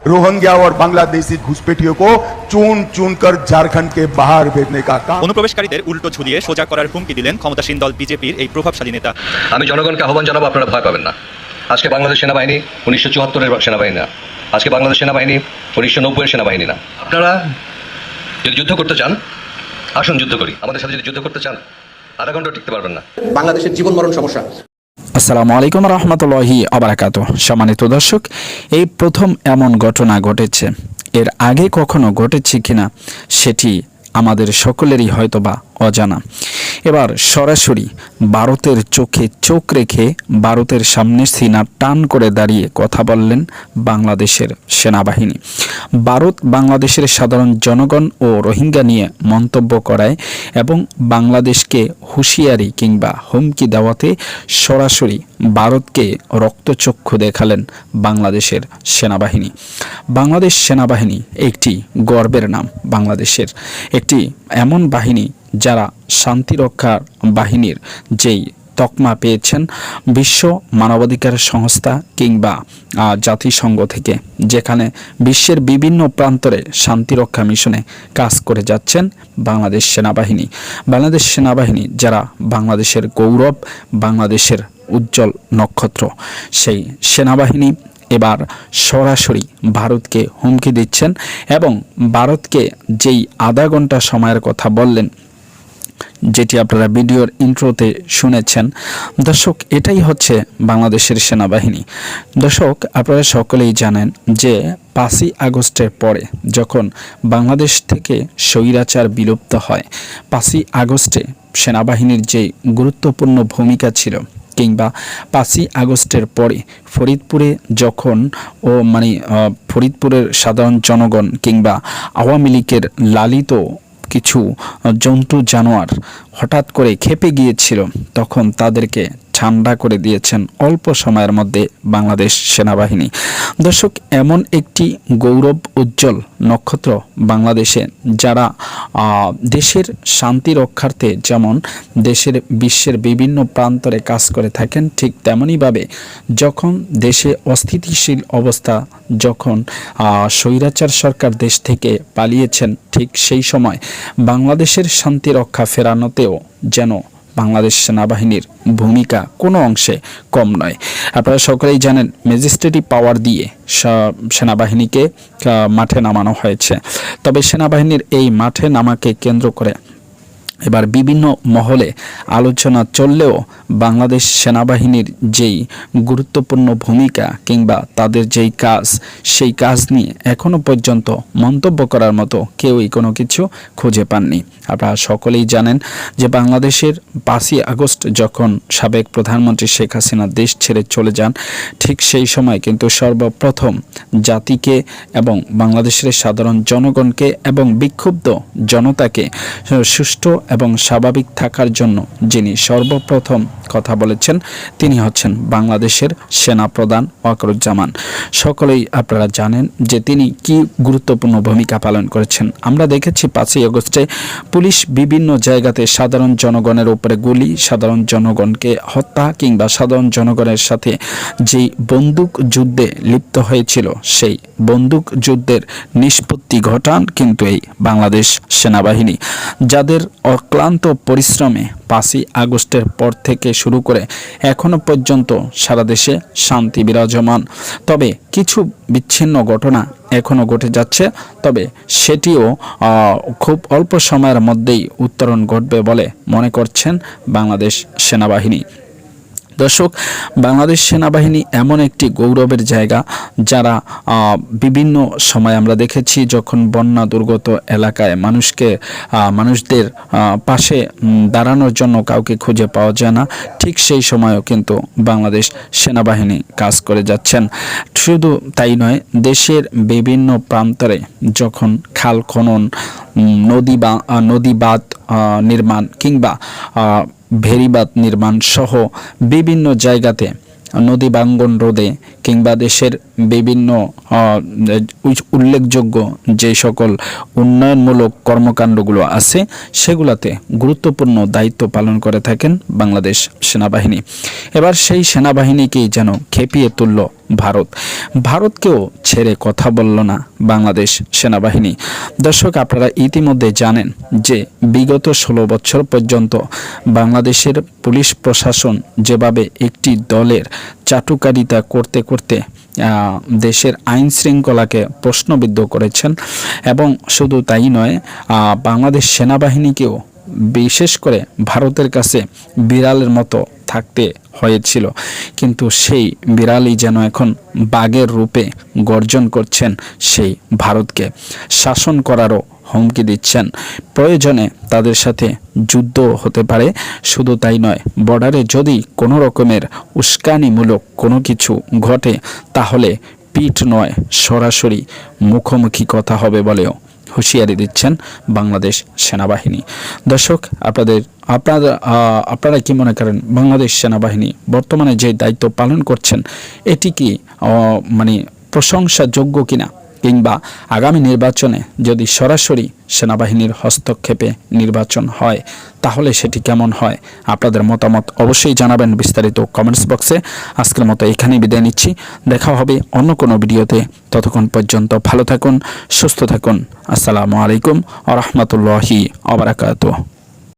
Rohingya और बांग्लादेशी घुसपैठियों को चुन चुन कर झारखंड के बाहर भेजने का काम। অনুপ্রবেশকারীদের উল্টো ঝুলিয়ে সোজা করার হুমকি দিলেন ক্ষমতাসীন দল বিজেপির এই প্রভাবশালী নেতা। আমি জনগণকে আহ্বান জানাবো, আপনারা ভয় পাবেন না। আজকে বাংলাদেশ সেনাবাহিনী 1974-এর সেনাবাহিনী না, আজকে বাংলাদেশ সেনাবাহিনী 1990-এর সেনাবাহিনী না। আপনারা যদি যুদ্ধ করতে চান আসুন যুদ্ধ করি, আমাদের সাথে যদি যুদ্ধ করতে চান আধা ঘন্টা টিকতে পারবেন না। বাংলাদেশের জীবন মরণ সমস্যা। আসসালামু আলাইকুম রহমতুল্লাহি আবরাকাত। সম্মানিত দর্শক, এই প্রথম এমন ঘটনা ঘটেছে, এর আগে কখনো ঘটেছে কিনা সেটি আমাদের সকলেরই হয়তোবা অজানা। এবার সরাসরি ভারতের চোখে চোখ রেখে ভারতের সামনে সিনা টান করে দাঁড়িয়ে কথা বললেন বাংলাদেশের সেনাবাহিনী। ভারত বাংলাদেশের সাধারণ জনগণ ও রোহিঙ্গা নিয়ে মন্তব্য করায় এবং বাংলাদেশকে হুঁশিয়ারি কিংবা হুমকি দেওয়াতে সরাসরি ভারতকে রক্তচক্ষু দেখালেন বাংলাদেশের সেনাবাহিনী। বাংলাদেশ সেনাবাহিনী একটি গর্বের নাম। বাংলাদেশের একটি এমন বাহিনী যারা শান্তিরক্ষা বাহিনীর যেই তকমা পেয়েছেন বিশ্ব মানবাধিকার সংস্থা কিংবা জাতিসংঘ থেকে, যেখানে বিশ্বের বিভিন্ন প্রান্তরে শান্তিরক্ষা মিশনে কাজ করে যাচ্ছেন বাংলাদেশ সেনাবাহিনী। বাংলাদেশ সেনাবাহিনী যারা বাংলাদেশের গৌরব, বাংলাদেশের উজ্জ্বল নক্ষত্র, সেই সেনাবাহিনী এবার সরাসরি ভারতকে হুমকি দিচ্ছেন এবং ভারতকে যেই আধা ঘন্টা সময়ের কথা বললেন, যেটি আপনারা ভিডিওর ইন্ট্রোতে শুনেছেন। দর্শক, এটাই হচ্ছে বাংলাদেশের সেনাবাহিনী। দর্শক, আপনারা সকলেই জানেন যে 5ই আগস্টের পরে যখন বাংলাদেশ থেকে স্বৈরাচার বিলুপ্ত হয়, 5ই আগস্টে সেনাবাহিনীর যে গুরুত্বপূর্ণ ভূমিকা ছিল, কিংবা 5ই আগস্টের পরে ফরিদপুরে যখন ফরিদপুরের সাধারণ জনগণ কিংবা আওয়ামী লীগের লালিত কিছু জন্তু জানোয়ার হঠাৎ করে খেপে গিয়েছিল, তখন তাদেরকে ঠান্ডা করে দিয়েছেন অল্প সময়ের মধ্যে বাংলাদেশ সেনাবাহিনী। দর্শক, এমন একটি গৌরব উজ্জ্বল নক্ষত্র বাংলাদেশে, যারা দেশের শান্তি রক্ষার্থে যেমন দেশের বিশ্বের বিভিন্ন প্রান্তরে কাজ করে থাকেন, ঠিক তেমনইভাবে যখন দেশে অস্থিতিশীল অবস্থা, যখন স্বৈরাচার সরকার দেশ থেকে পালিয়েছেন, ঠিক সেই সময় বাংলাদেশের শান্তি রক্ষা ফেরানোতেও যেন বাংলাদেশ সেনাবাহিনীর ভূমিকা কোনো অংশে কম নয়। আপনারা সকলেই জানেন ম্যাজিস্ট্রেটি পাওয়ার দিয়ে সেনাবাহিনীকে মাঠে নামানো হয়েছে। তবে সেনাবাহিনীর এই মাঠে নামাকে কেন্দ্র করে এবার বিভিন্ন মহলে আলোচনা চললেও বাংলাদেশ সেনাবাহিনীর যেই গুরুত্বপূর্ণ ভূমিকা কিংবা তাদের যেই কাজ, সেই কাজ নিয়ে এখনো পর্যন্ত মন্তব্য করার মতো কেউই কোনো কিছু খুঁজে পাননি। আপনারা সকলেই জানেন যে বাংলাদেশের 5ই আগস্ট যখন সাবেক প্রধানমন্ত্রী শেখ হাসিনা দেশ ছেড়ে চলে যান, ঠিক সেই সময় কিন্তু সর্বপ্রথম জাতিকে এবং বাংলাদেশের সাধারণ জনগণকে এবং বিক্ষুব্ধ জনতাকে সুষ্ঠু এবং স্বাভাবিক থাকার জন্য যিনি সর্বপ্রথম কথা বলেছেন, তিনি হচ্ছেন বাংলাদেশের সেনাপ্রধান ওয়াকারুজ্জামান। সকলেই আপনারা জানেন যে তিনি কি গুরুত্বপূর্ণ ভূমিকা পালন করেছেন। আমরা দেখেছি 5ই আগস্টে পুলিশ বিভিন্ন জায়গাতে সাধারণ জনগণের উপরে গুলি, সাধারণ জনগণকে হত্যা কিংবা সাধারণ জনগণের সাথে যেই বন্দুক যুদ্ধে লিপ্ত হয়েছিল, সেই বন্দুক যুদ্ধের নিষ্পত্তি ঘটান কিন্তু এই বাংলাদেশ সেনাবাহিনী, যাদের অক্লান্ত পরিশ্রমে 5ই আগস্টের পর থেকে শুরু করে এখনো পর্যন্ত সারা দেশে শান্তি বিরাজমান। তবে কিছু বিচ্ছিন্ন ঘটনা এখনো ঘটে যাচ্ছে, তবে সেটিও খুব অল্প সময়ের মধ্যেই উত্তরণ ঘটবে বলে মনে করছেন বাংলাদেশ সেনাবাহিনী। দর্শক, বাংলাদেশ সেনাবাহিনী এমন একটি গৌরবের জায়গা, যারা বিভিন্ন সময় আমরা দেখেছি যখন বন্যা দুর্গত এলাকায় মানুষদের পাশে দাঁড়ানোর জন্য কাউকে খুঁজে পাওয়া যায় না, ঠিক সেই সময়ও কিন্তু বাংলাদেশ সেনাবাহিনী কাজ করে যাচ্ছেন। শুধু তাই নয়, দেশের বিভিন্ন প্রান্তরে যখন খাল খনন, নদী বাঁধ নির্মাণ কিংবা ভেরিবাঁধ নির্মাণ সহ বিভিন্ন জায়গাতে নদী ভাঙ্গন রোধে কিংবা দেশের বিভিন্ন উল্লেখযোগ্য যে সকল উন্নয়নমূলক কর্মকাণ্ডগুলো আছে, সেগুলোতে গুরুত্বপূর্ণ দায়িত্ব পালন করে থাকেন বাংলাদেশ সেনাবাহিনী। এবার সেই সেনাবাহিনীকেই যেন খেপিয়ে তুলল ভারতকেও ছেড়ে কথা বলল না বাংলাদেশ সেনাবাহিনী। দর্শক, আপনারা ইতিমধ্যে জানেন যে বিগত 16 বছর পর্যন্ত বাংলাদেশের পুলিশ প্রশাসন যেভাবে একটি দলের চাটুকারিতা করতে করতে দেশের আইন শৃঙ্খলাকে প্রশ্নবিদ্ধ করেছেন, এবং শুধু তাই নয়, বাংলাদেশ সেনাবাহিনীকেও বিশেষ করে ভারতের কাছে বিড়ালের মতো থাকতে হয়েছিল। কিন্তু সেই বিড়ালই যেন এখন বাঘের রূপে গর্জন করছেন সেই ভারতকে শাসন করারও হুমকি দিচ্ছেন। প্রয়োজনে তাদের সাথে যুদ্ধ হতে পারে। শুধু তাই নয়, বর্ডারে যদি কোনো রকমের উস্কানিমূলক কোনো কিছু ঘটে তাহলে পিঠ নয়, সরাসরি মুখোমুখি কথা হবে বলেও হুঁশিয়ারি দিচ্ছেন বাংলাদেশ সেনাবাহিনী। দর্শক, আপনারা কি মনে করেন বাংলাদেশ সেনাবাহিনী বর্তমানে যে দায়িত্ব পালন করছেন এটি কি প্রশংসাযোগ্য কিনা, কিংবা আগামী নির্বাচনে যদি সরাসরি সেনাবাহিনীর হস্তক্ষেপে নির্বাচন হয় তাহলে সেটি কেমন হয়? আপনাদের মতামত অবশ্যই জানাবেন বিস্তারিত কমেন্টস বক্সে। আজকের মতো এখানেই বিদায় নিচ্ছি, দেখা হবে অন্য কোনো ভিডিওতে। ততক্ষণ পর্যন্ত ভালো থাকুন, সুস্থ থাকুন। আসসালামু আলাইকুম ওয়া রাহমাতুল্লাহি ওয়া বারাকাতুহু।